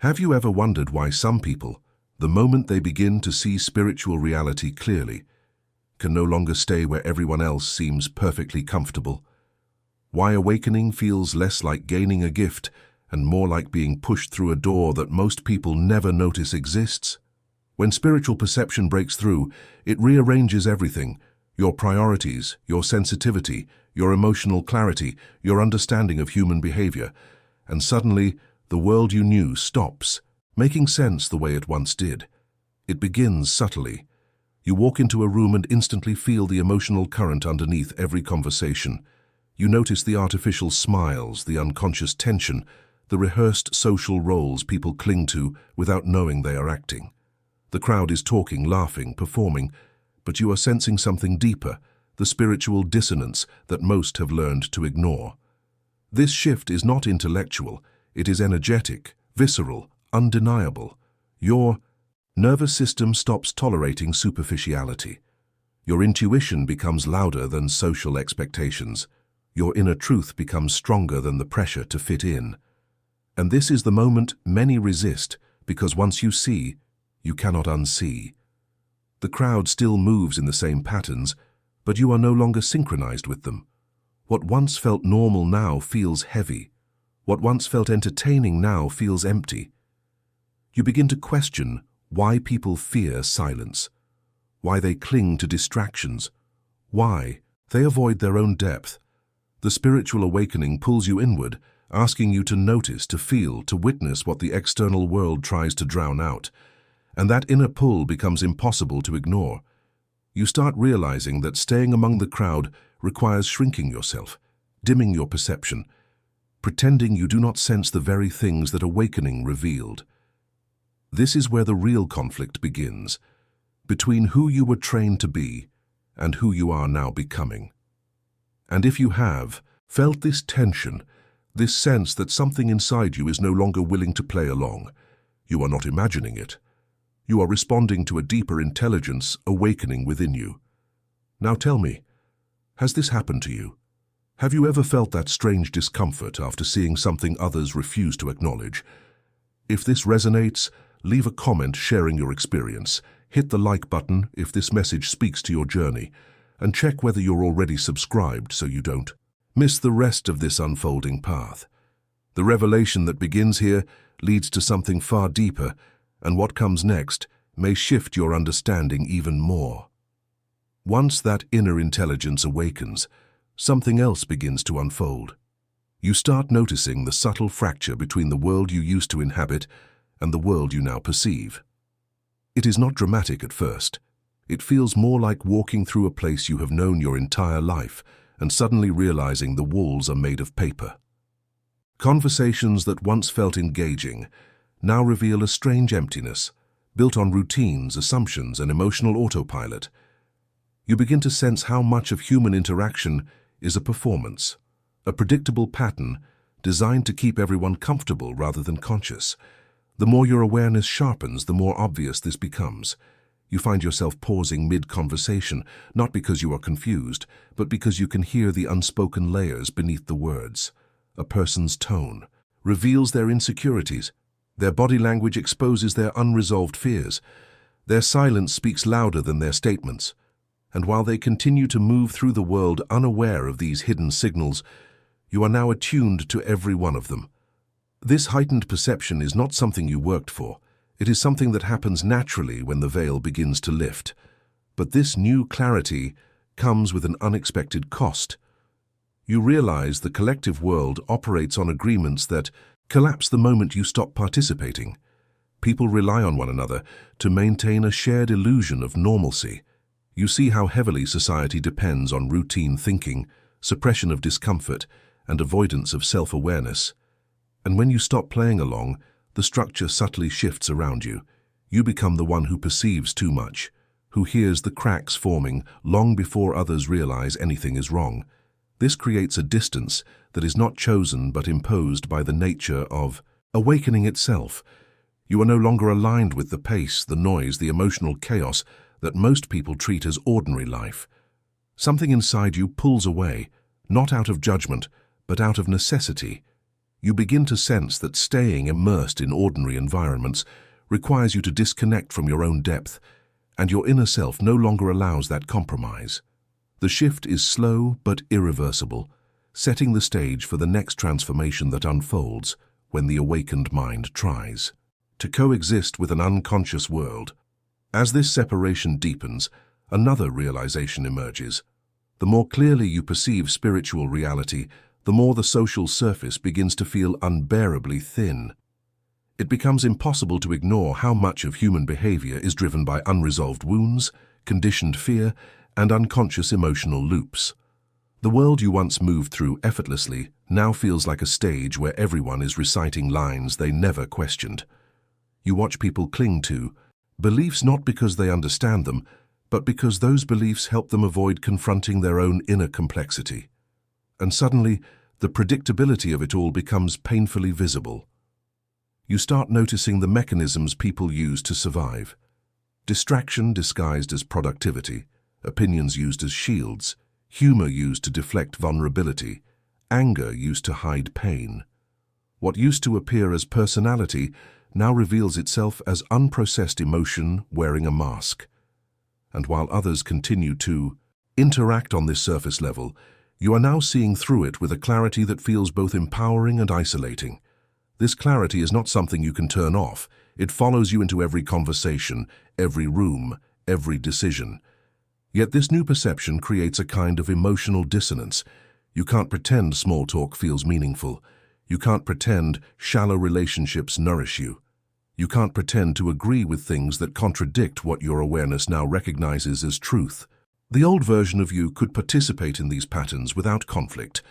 Have you ever wondered why some people, the moment they begin to see spiritual reality clearly, can no longer stay where everyone else seems perfectly comfortable? Why awakening feels less like gaining a gift and more like being pushed through a door that most people never notice exists? When spiritual perception breaks through, it rearranges everything: your priorities, your sensitivity, your emotional clarity, your understanding of human behavior. And suddenly, the world you knew stops making sense the way it once did. It begins subtly. You walk into a room and instantly feel the emotional current underneath every conversation. You notice the artificial smiles, the unconscious tension, the rehearsed social roles people cling to without knowing they are acting. The crowd is talking, laughing, performing, but you are sensing something deeper, the spiritual dissonance that most have learned to ignore. This shift is not intellectual, it is energetic, visceral, undeniable. Your nervous system stops tolerating superficiality. Your intuition becomes louder than social expectations. Your inner truth becomes stronger than the pressure to fit in. And this is the moment many resist, because once you see, you cannot unsee. The crowd still moves in the same patterns, but you are no longer synchronized with them. What once felt normal now feels heavy. What once felt entertaining now feels empty. You begin to question why people fear silence, why they cling to distractions, why they avoid their own depth. The spiritual awakening pulls you inward, asking you to notice, to feel, to witness what the external world tries to drown out. And that inner pull becomes impossible to ignore. You start realizing that staying among the crowd requires shrinking yourself, dimming your perception, pretending you do not sense the very things that awakening revealed. This is where the real conflict begins, between who you were trained to be and who you are now becoming. And if you have felt this tension, this sense that something inside you is no longer willing to play along, you are not imagining it. You are responding to a deeper intelligence awakening within you. Now tell me, has this happened to you? Have you ever felt that strange discomfort after seeing something others refuse to acknowledge? If this resonates, leave a comment sharing your experience. Hit the like button if this message speaks to your journey, and check whether you're already subscribed so you don't miss the rest of this unfolding path. The revelation that begins here leads to something far deeper, and what comes next may shift your understanding even more. Once that inner intelligence awakens, something else begins to unfold. You start noticing the subtle fracture between the world you used to inhabit and the world you now perceive. It is not dramatic at first. It feels more like walking through a place you have known your entire life and suddenly realizing the walls are made of paper. Conversations that once felt engaging now reveal a strange emptiness, built on routines, assumptions, and emotional autopilot. You begin to sense how much of human interaction is a performance, a predictable pattern designed to keep everyone comfortable rather than conscious. The more your awareness sharpens, the more obvious this becomes. You find yourself pausing mid-conversation, not because you are confused, but because you can hear the unspoken layers beneath the words. A person's tone reveals their insecurities. Their body language exposes their unresolved fears. Their silence speaks louder than their statements. And while they continue to move through the world unaware of these hidden signals, you are now attuned to every one of them. This heightened perception is not something you worked for. It is something that happens naturally when the veil begins to lift. But this new clarity comes with an unexpected cost. You realize the collective world operates on agreements that collapse the moment you stop participating. People rely on one another to maintain a shared illusion of normalcy. You see how heavily society depends on routine thinking, suppression of discomfort, and avoidance of self-awareness. And when you stop playing along, the structure subtly shifts around you. You become the one who perceives too much, who hears the cracks forming long before others realize anything is wrong. This creates a distance that is not chosen but imposed by the nature of awakening itself. You are no longer aligned with the pace, the noise, the emotional chaos that most people treat as ordinary life. Something inside you pulls away, not out of judgment, but out of necessity. You begin to sense that staying immersed in ordinary environments requires you to disconnect from your own depth, and your inner self no longer allows that compromise. The shift is slow but irreversible, setting the stage for the next transformation that unfolds when the awakened mind tries to coexist with an unconscious world. As this separation deepens, another realization emerges. The more clearly you perceive spiritual reality, the more the social surface begins to feel unbearably thin. It becomes impossible to ignore how much of human behavior is driven by unresolved wounds, conditioned fear, and unconscious emotional loops. The world you once moved through effortlessly now feels like a stage where everyone is reciting lines they never questioned. You watch people cling to beliefs not because they understand them, but because those beliefs help them avoid confronting their own inner complexity. And suddenly, the predictability of it all becomes painfully visible. You start noticing the mechanisms people use to survive. Distraction disguised as productivity, opinions used as shields, humor used to deflect vulnerability, anger used to hide pain. What used to appear as personality now reveals itself as unprocessed emotion wearing a mask. And while others continue to interact on this surface level, you are now seeing through it with a clarity that feels both empowering and isolating. This clarity is not something you can turn off. It follows you into every conversation, every room, every decision. Yet this new perception creates a kind of emotional dissonance. You can't pretend small talk feels meaningful. You can't pretend shallow relationships nourish you. You can't pretend to agree with things that contradict what your awareness now recognizes as truth. The old version of you could participate in these patterns without conflict,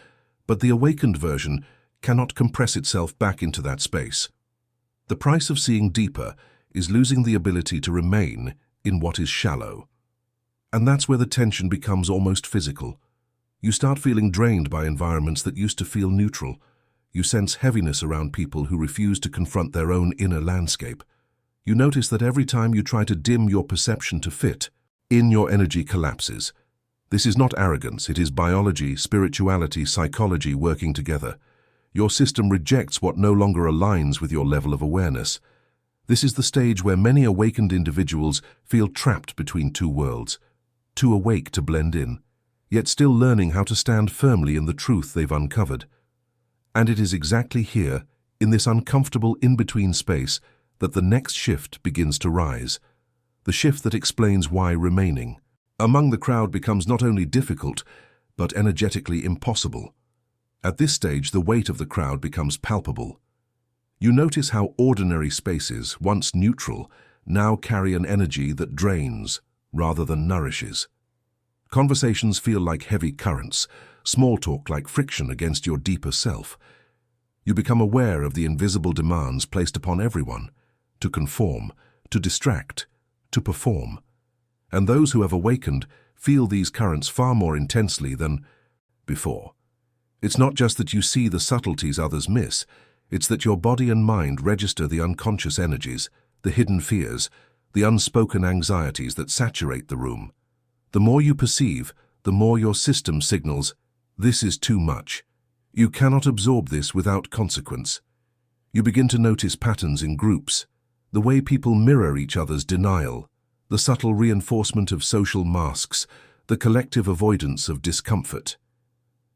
but the awakened version cannot compress itself back into that space. The price of seeing deeper is losing the ability to remain in what is shallow. And that's where the tension becomes almost physical. You start feeling drained by environments that used to feel neutral. You sense heaviness around people who refuse to confront their own inner landscape. You notice that every time you try to dim your perception to fit, your energy collapses. This is not arrogance, it is biology, spirituality, psychology working together. Your system rejects what no longer aligns with your level of awareness. This is the stage where many awakened individuals feel trapped between two worlds, too awake to blend in, yet still learning how to stand firmly in the truth they've uncovered. And it is exactly here, in this uncomfortable in-between space, that the next shift begins to rise. The shift that explains why remaining among the crowd becomes not only difficult, but energetically impossible. At this stage, the weight of the crowd becomes palpable. You notice how ordinary spaces, once neutral, now carry an energy that drains rather than nourishes. Conversations feel like heavy currents, small talk like friction against your deeper self. You become aware of the invisible demands placed upon everyone, to conform, to distract, to perform. And those who have awakened feel these currents far more intensely than before. It's not just that you see the subtleties others miss, it's that your body and mind register the unconscious energies, the hidden fears, the unspoken anxieties that saturate the room. The more you perceive, the more your system signals, this is too much. You cannot absorb this without consequence. You begin to notice patterns in groups, the way people mirror each other's denial, the subtle reinforcement of social masks, the collective avoidance of discomfort.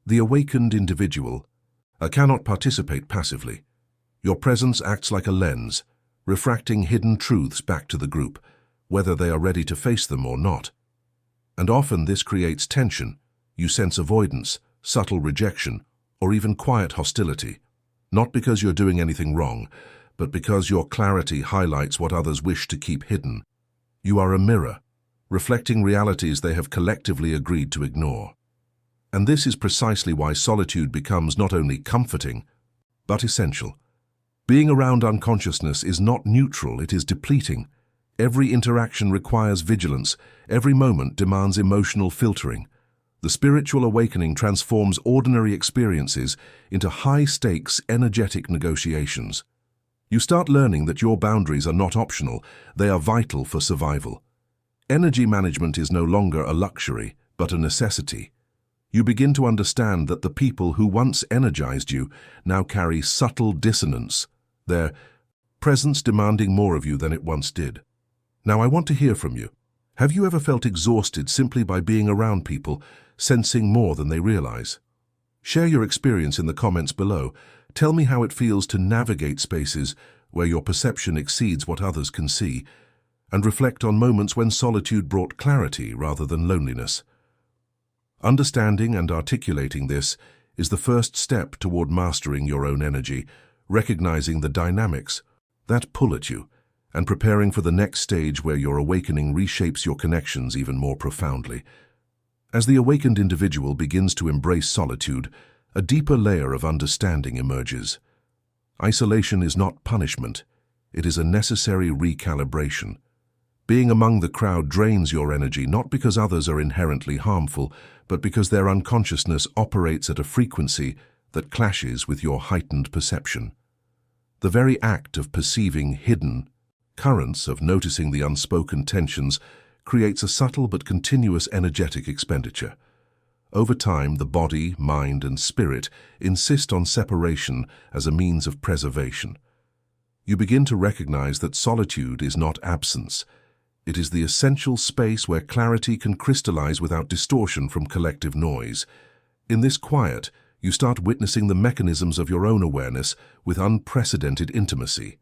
The awakened individual cannot participate passively. Your presence acts like a lens, refracting hidden truths back to the group, whether they are ready to face them or not. And often this creates tension. You sense avoidance, subtle rejection, or even quiet hostility, not because you're doing anything wrong, but because your clarity highlights what others wish to keep hidden. You are a mirror, reflecting realities they have collectively agreed to ignore. And this is precisely why solitude becomes not only comforting, but essential. Being around unconsciousness is not neutral, it is depleting. Every interaction requires vigilance, every moment demands emotional filtering. The spiritual awakening transforms ordinary experiences into high-stakes, energetic negotiations. You start learning that your boundaries are not optional, they are vital for survival. Energy management is no longer a luxury, but a necessity. You begin to understand that the people who once energized you now carry subtle dissonance, their presence demanding more of you than it once did. Now I want to hear from you. Have you ever felt exhausted simply by being around people, sensing more than they realize? Share your experience in the comments below. Tell me how it feels to navigate spaces where your perception exceeds what others can see, and reflect on moments when solitude brought clarity rather than loneliness. Understanding and articulating this is the first step toward mastering your own energy, recognizing the dynamics that pull at you, and preparing for the next stage where your awakening reshapes your connections even more profoundly. As the awakened individual begins to embrace solitude, a deeper layer of understanding emerges. Isolation is not punishment, it is a necessary recalibration. Being among the crowd drains your energy not because others are inherently harmful, but because their unconsciousness operates at a frequency that clashes with your heightened perception. The very act of perceiving hidden currents, of noticing the unspoken tensions, creates a subtle but continuous energetic expenditure. Over time, the body, mind, and spirit insist on separation as a means of preservation. You begin to recognize that solitude is not absence. It is the essential space where clarity can crystallize without distortion from collective noise. In this quiet, you start witnessing the mechanisms of your own awareness with unprecedented intimacy.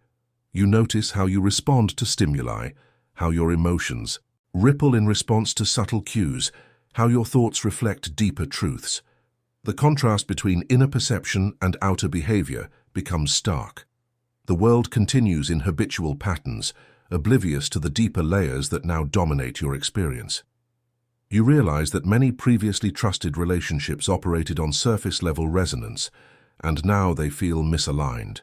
You notice how you respond to stimuli, how your emotions ripple in response to subtle cues, how your thoughts reflect deeper truths. The contrast between inner perception and outer behavior becomes stark. The world continues in habitual patterns, oblivious to the deeper layers that now dominate your experience. You realize that many previously trusted relationships operated on surface-level resonance, and now they feel misaligned.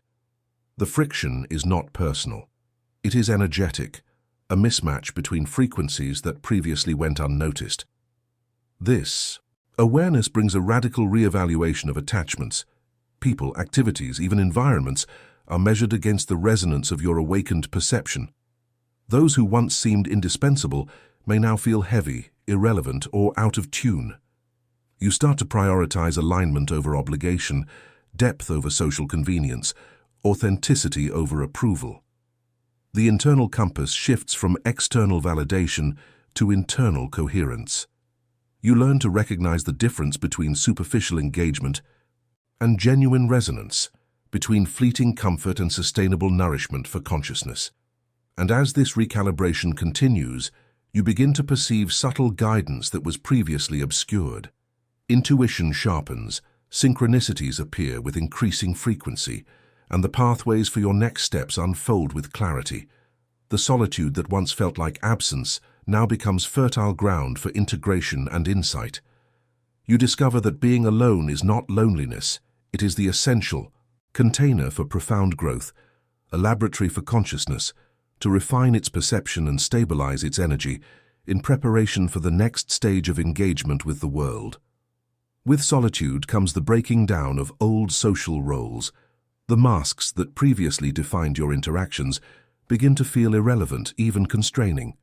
The friction is not personal. It is energetic, a mismatch between frequencies that previously went unnoticed. This awareness brings a radical re-evaluation of attachments. People, activities, even environments are measured against the resonance of your awakened perception. Those who once seemed indispensable may now feel heavy, irrelevant, or out of tune. You start to prioritize alignment over obligation, depth over social convenience, authenticity over approval. The internal compass shifts from external validation to internal coherence. You learn to recognize the difference between superficial engagement and genuine resonance, between fleeting comfort and sustainable nourishment for consciousness. And as this recalibration continues, you begin to perceive subtle guidance that was previously obscured. Intuition sharpens, synchronicities appear with increasing frequency, and the pathways for your next steps unfold with clarity. The solitude that once felt like absence now becomes fertile ground for integration and insight. You discover that being alone is not loneliness, it is the essential container for profound growth, a laboratory for consciousness, to refine its perception and stabilize its energy in preparation for the next stage of engagement with the world. With solitude comes the breaking down of old social roles. The masks that previously defined your interactions begin to feel irrelevant, even constraining.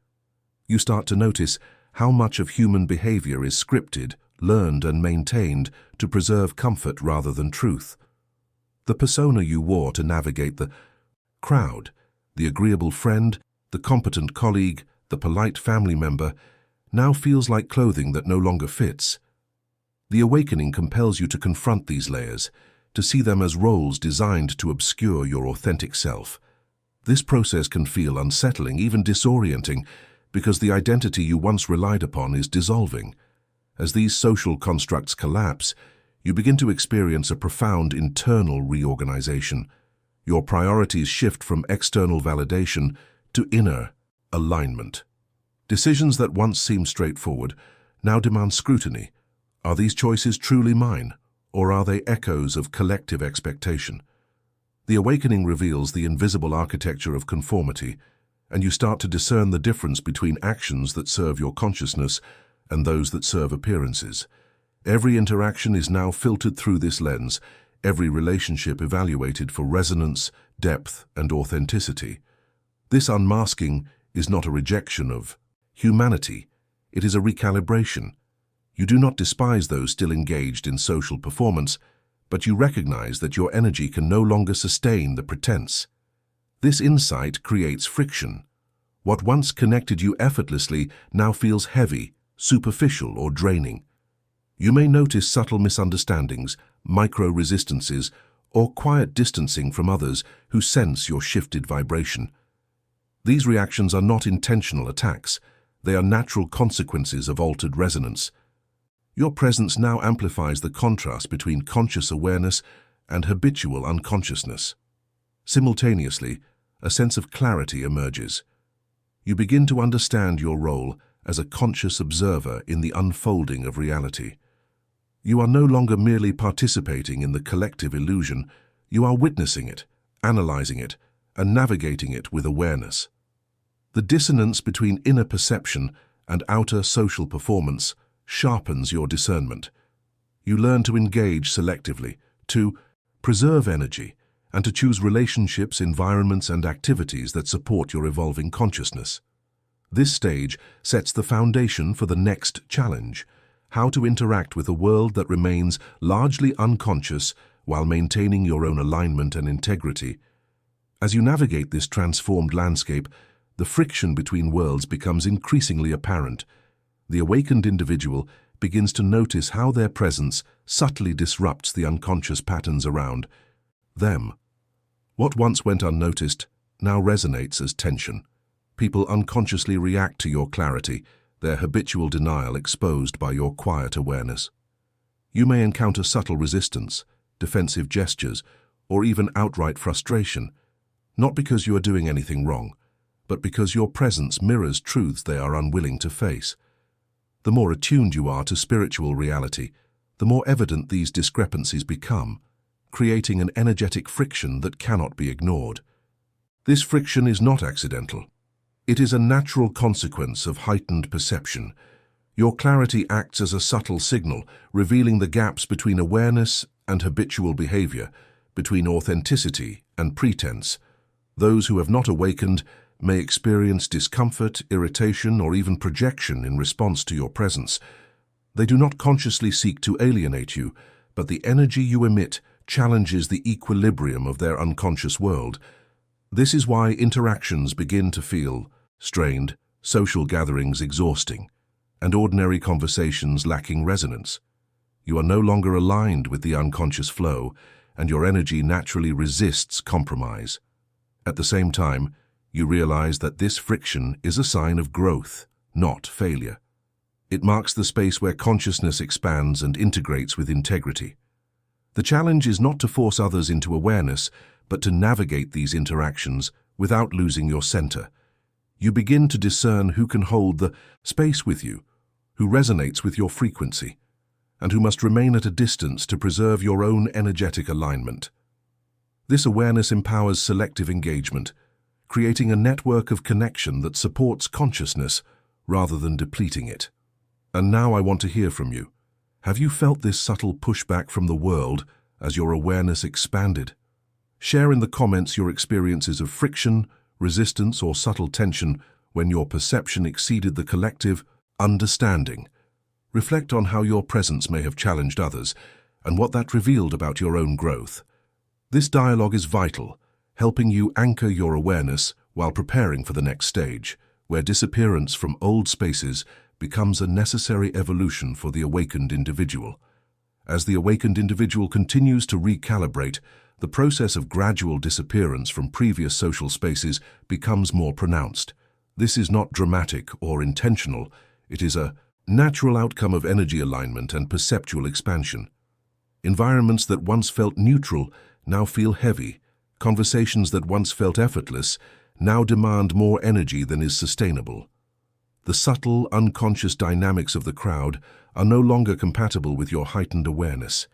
You start to notice how much of human behavior is scripted, learned, and maintained to preserve comfort rather than truth. The persona you wore to navigate the crowd, the agreeable friend, the competent colleague, the polite family member, now feels like clothing that no longer fits. The awakening compels you to confront these layers, to see them as roles designed to obscure your authentic self. This process can feel unsettling, even disorienting, because the identity you once relied upon is dissolving. As these social constructs collapse, you begin to experience a profound internal reorganization. Your priorities shift from external validation to inner alignment. Decisions that once seemed straightforward now demand scrutiny. Are these choices truly mine, or are they echoes of collective expectation? The awakening reveals the invisible architecture of conformity, and you start to discern the difference between actions that serve your consciousness and those that serve appearances. Every interaction is now filtered through this lens, every relationship evaluated for resonance, depth, and authenticity. This unmasking is not a rejection of humanity, it is a recalibration. You do not despise those still engaged in social performance, but you recognize that your energy can no longer sustain the pretense. This insight creates friction. What once connected you effortlessly now feels heavy, superficial, or draining. You may notice subtle misunderstandings, micro-resistances, or quiet distancing from others who sense your shifted vibration. These reactions are not intentional attacks. They are natural consequences of altered resonance. Your presence now amplifies the contrast between conscious awareness and habitual unconsciousness. Simultaneously, a sense of clarity emerges. You begin to understand your role as a conscious observer in the unfolding of reality. You are no longer merely participating in the collective illusion, you are witnessing it, analyzing it, and navigating it with awareness. The dissonance between inner perception and outer social performance sharpens your discernment. You learn to engage selectively, to preserve energy, and to choose relationships, environments, and activities that support your evolving consciousness. This stage sets the foundation for the next challenge: how to interact with a world that remains largely unconscious while maintaining your own alignment and integrity. As you navigate this transformed landscape, the friction between worlds becomes increasingly apparent. The awakened individual begins to notice how their presence subtly disrupts the unconscious patterns around them. What once went unnoticed now resonates as tension. People unconsciously react to your clarity, their habitual denial exposed by your quiet awareness. You may encounter subtle resistance, defensive gestures, or even outright frustration, not because you are doing anything wrong, but because your presence mirrors truths they are unwilling to face. The more attuned you are to spiritual reality, the more evident these discrepancies become, creating an energetic friction that cannot be ignored. This friction is not accidental. It is a natural consequence of heightened perception. Your clarity acts as a subtle signal, revealing the gaps between awareness and habitual behavior, between authenticity and pretense. Those who have not awakened may experience discomfort, irritation, or even projection in response to your presence. They do not consciously seek to alienate you, but the energy you emit challenges the equilibrium of their unconscious world. This is why interactions begin to feel strained, social gatherings exhausting, and ordinary conversations lacking resonance. You are no longer aligned with the unconscious flow, and your energy naturally resists compromise. At the same time, you realize that this friction is a sign of growth, not failure. It marks the space where consciousness expands and integrates with integrity. The challenge is not to force others into awareness, but to navigate these interactions without losing your center. You begin to discern who can hold the space with you, who resonates with your frequency, and who must remain at a distance to preserve your own energetic alignment. This awareness empowers selective engagement, creating a network of connection that supports consciousness rather than depleting it. And now I want to hear from you. Have you felt this subtle pushback from the world as your awareness expanded? Share in the comments your experiences of friction, resistance, or subtle tension when your perception exceeded the collective understanding. Reflect on how your presence may have challenged others and what that revealed about your own growth. This dialogue is vital, helping you anchor your awareness while preparing for the next stage, where disappearance from old spaces becomes a necessary evolution for the awakened individual. As the awakened individual continues to recalibrate, the process of gradual disappearance from previous social spaces becomes more pronounced. This is not dramatic or intentional. It is a natural outcome of energy alignment and perceptual expansion. Environments that once felt neutral now feel heavy. Conversations that once felt effortless now demand more energy than is sustainable. The subtle, unconscious dynamics of the crowd are no longer compatible with your heightened awareness.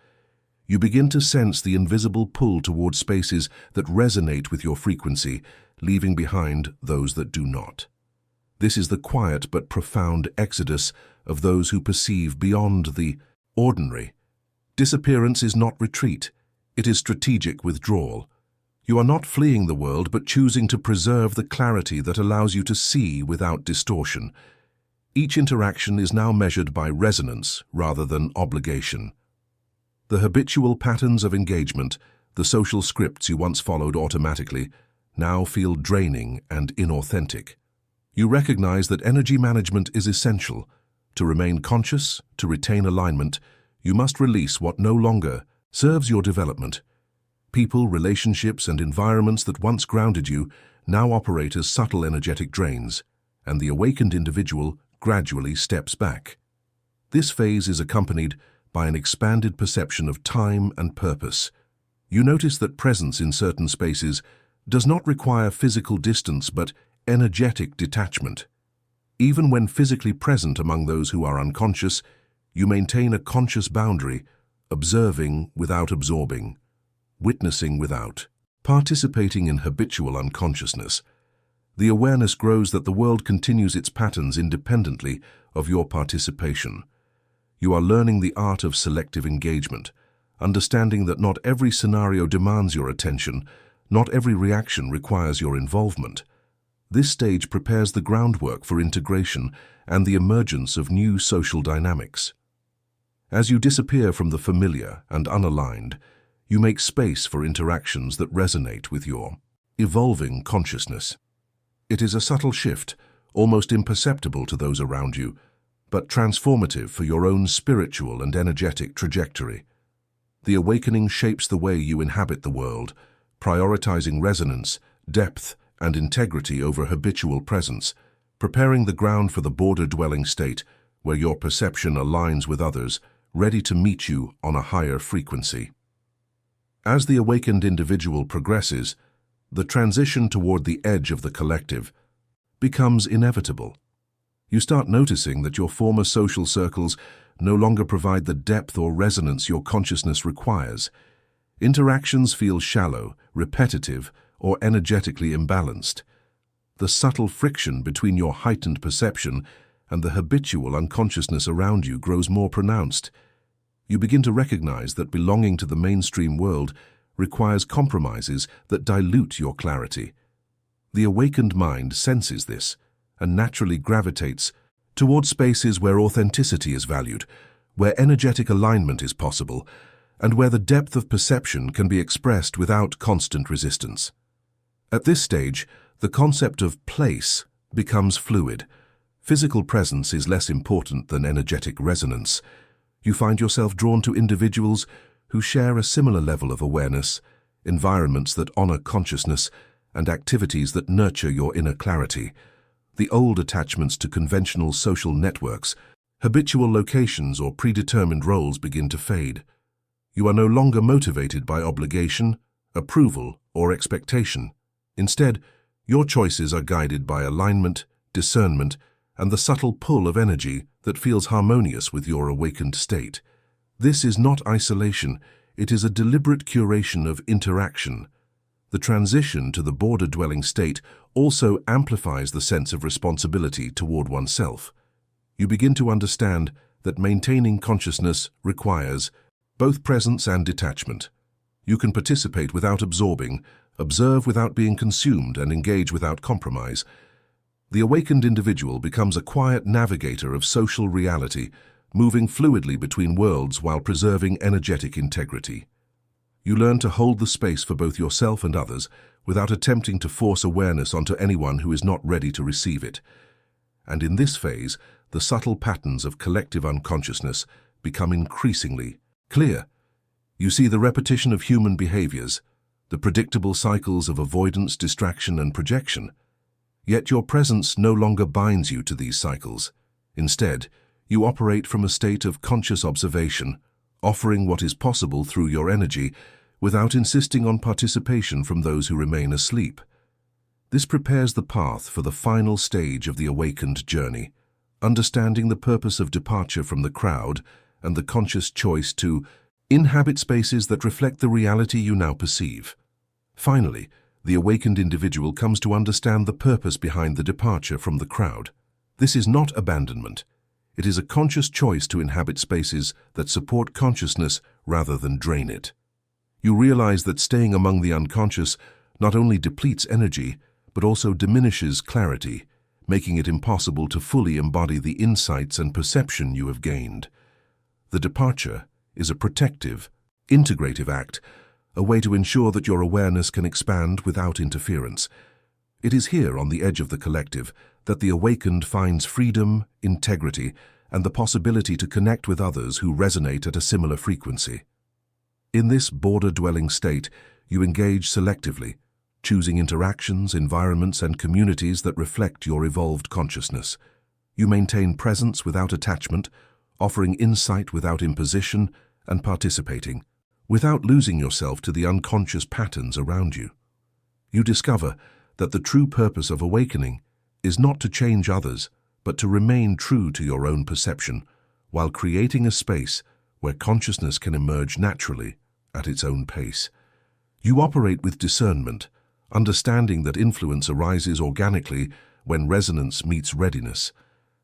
You begin to sense the invisible pull toward spaces that resonate with your frequency, leaving behind those that do not. This is the quiet but profound exodus of those who perceive beyond the ordinary. Disappearance is not retreat, it is strategic withdrawal. You are not fleeing the world, but choosing to preserve the clarity that allows you to see without distortion. Each interaction is now measured by resonance rather than obligation. The habitual patterns of engagement, the social scripts you once followed automatically, now feel draining and inauthentic. You recognize that energy management is essential. To remain conscious, to retain alignment, you must release what no longer serves your development. People, relationships, and environments that once grounded you now operate as subtle energetic drains, and the awakened individual gradually steps back. This phase is accompanied by an expanded perception of time and purpose. You notice that presence in certain spaces does not require physical distance but energetic detachment. Even when physically present among those who are unconscious, you maintain a conscious boundary, observing without absorbing, witnessing without participating in habitual unconsciousness. The awareness grows that the world continues its patterns independently of your participation. You are learning the art of selective engagement, understanding that not every scenario demands your attention, not every reaction requires your involvement. This stage prepares the groundwork for integration and the emergence of new social dynamics. As you disappear from the familiar and unaligned, you make space for interactions that resonate with your evolving consciousness. It is a subtle shift, almost imperceptible to those around you, but transformative for your own spiritual and energetic trajectory. The awakening shapes the way you inhabit the world, prioritizing resonance, depth, and integrity over habitual presence, preparing the ground for the border-dwelling state where your perception aligns with others, ready to meet you on a higher frequency. As the awakened individual progresses, the transition toward the edge of the collective becomes inevitable. You start noticing that your former social circles no longer provide the depth or resonance your consciousness requires. Interactions feel shallow, repetitive, or energetically imbalanced. The subtle friction between your heightened perception and the habitual unconsciousness around you grows more pronounced. You begin to recognize that belonging to the mainstream world requires compromises that dilute your clarity. The awakened mind senses this and naturally gravitates toward spaces where authenticity is valued, where energetic alignment is possible, and where the depth of perception can be expressed without constant resistance. At this stage, the concept of place becomes fluid. Physical presence is less important than energetic resonance. You find yourself drawn to individuals who share a similar level of awareness, environments that honor consciousness, and activities that nurture your inner clarity. The old attachments to conventional social networks, habitual locations, or predetermined roles begin to fade. You are no longer motivated by obligation, approval, or expectation. Instead, your choices are guided by alignment, discernment, and the subtle pull of energy that feels harmonious with your awakened state. This is not isolation, it is a deliberate curation of interaction. The transition to the border-dwelling state also amplifies the sense of responsibility toward oneself. You begin to understand that maintaining consciousness requires both presence and detachment. You can participate without absorbing, observe without being consumed, and engage without compromise. The awakened individual becomes a quiet navigator of social reality, moving fluidly between worlds while preserving energetic integrity. You learn to hold the space for both yourself and others without attempting to force awareness onto anyone who is not ready to receive it. And in this phase, the subtle patterns of collective unconsciousness become increasingly clear. You see the repetition of human behaviors, the predictable cycles of avoidance, distraction, and projection. Yet your presence no longer binds you to these cycles. Instead, you operate from a state of conscious observation, offering what is possible through your energy without insisting on participation from those who remain asleep. This prepares the path for the final stage of the awakened journey, understanding the purpose of departure from the crowd and the conscious choice to inhabit spaces that reflect the reality you now perceive. Finally, the awakened individual comes to understand the purpose behind the departure from the crowd. This is not abandonment. It is a conscious choice to inhabit spaces that support consciousness rather than drain it. You realize that staying among the unconscious not only depletes energy, but also diminishes clarity, making it impossible to fully embody the insights and perception you have gained. The departure is a protective, integrative act, a way to ensure that your awareness can expand without interference. It is here, on the edge of the collective, that the awakened finds freedom, integrity, and the possibility to connect with others who resonate at a similar frequency. In this border-dwelling state, you engage selectively, choosing interactions, environments, and communities that reflect your evolved consciousness. You maintain presence without attachment, offering insight without imposition, and participating, without losing yourself to the unconscious patterns around you. You discover that the true purpose of awakening is not to change others, but to remain true to your own perception, while creating a space where consciousness can emerge naturally at its own pace. You operate with discernment, understanding that influence arises organically when resonance meets readiness,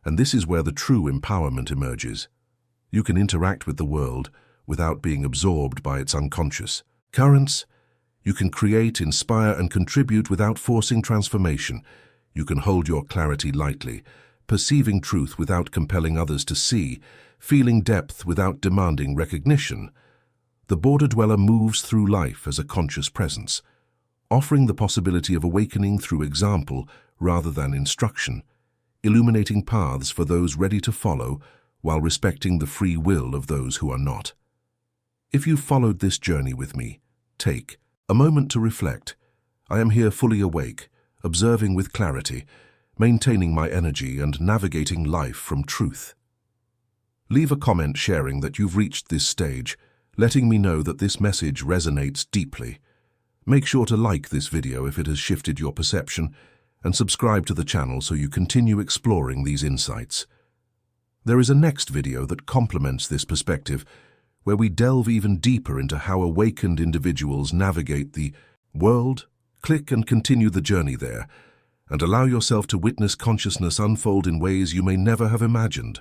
and this is where the true empowerment emerges. You can interact with the world without being absorbed by its unconscious currents. You can create, inspire, and contribute without forcing transformation. You can hold your clarity lightly, perceiving truth without compelling others to see, feeling depth without demanding recognition. The border dweller moves through life as a conscious presence, offering the possibility of awakening through example rather than instruction, illuminating paths for those ready to follow while respecting the free will of those who are not. If you've followed this journey with me, take a moment to reflect. I am here fully awake, observing with clarity, maintaining my energy and navigating life from truth. Leave a comment sharing that you've reached this stage, letting me know that this message resonates deeply. Make sure to like this video if it has shifted your perception, and subscribe to the channel so you continue exploring these insights. There is a next video that complements this perspective, where we delve even deeper into how awakened individuals navigate the world. Click and continue the journey there, and allow yourself to witness consciousness unfold in ways you may never have imagined.